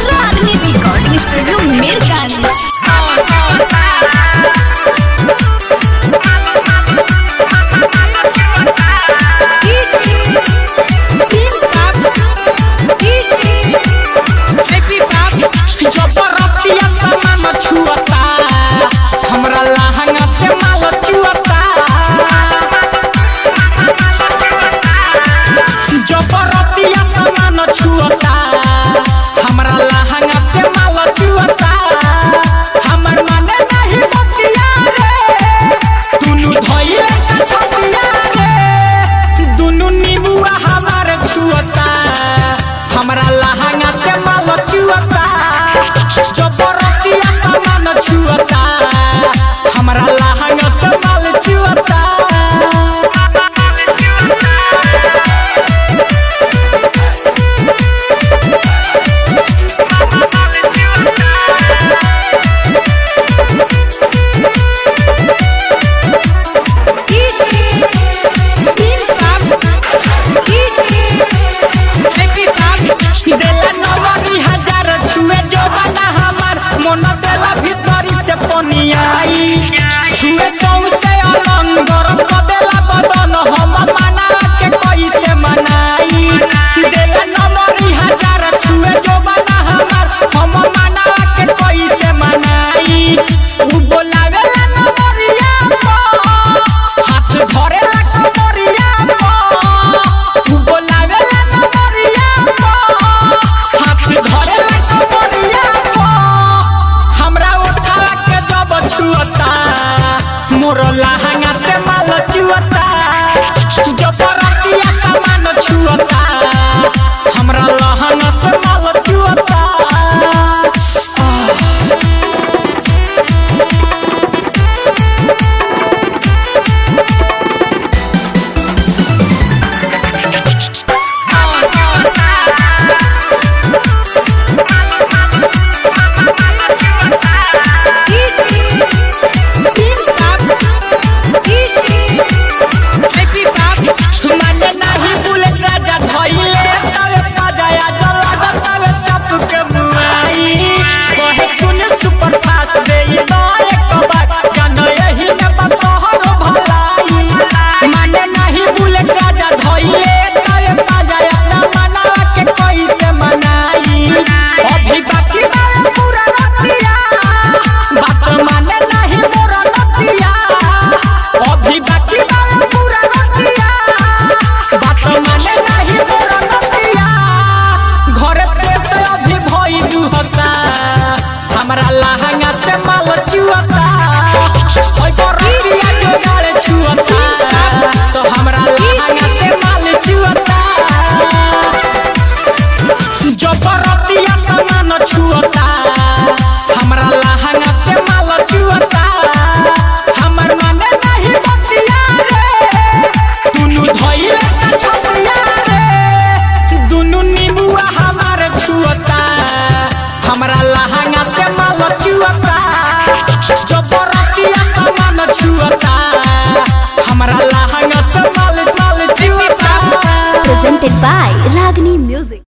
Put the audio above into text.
रागनी recording studio Mirganj. हमरा लहंगा से माल चुअता, जबरतिया सामान छुअता। हमरा लहंगा से माल चुअता, हमर माने नहीं बतिया रे। दुनु धइले छतिया रे, दुनु नीबुआ हमार छुअता। हमरा लहंगा से माल चुअता, जबरतिया सामान छुअता। हमरा लहंगा से माल चुअता। छुए सौसे अलंग गरम क देला बदन, हम मना के कैसे मनाई। देला नमरी हजार छुए जो बना हमार, हम मना के कैसे मनाई। उ बोलावेला नमरिया को, हाथ धरेला कमरिया को। उ बोलावेला नमरिया को, हाथ धरेला कमरिया को। हमरा उठाला के जब छुअता, मोर लहंगा से माल चुअता। जबरतिया सामान छुअता, हमरा लहंगा से माल चुअता। हमरा लहंगा से माल चुअता, बरतिया जो डाले छुअता। तो हमरा लहंगा से माल चुअता, जबरतिया सामान छुअता। हमरा लहंगा से माल चुअता, हमर माने नहीं बतिया रे। दुनु धइले छतिया रे, दुनु नीबुआ हमार छुअता। हमरा लहंगा से माल चुअता, जबरतिया सामान छुअता। हमरा लहंगा से माल चुअता। Presented by Ragini Music।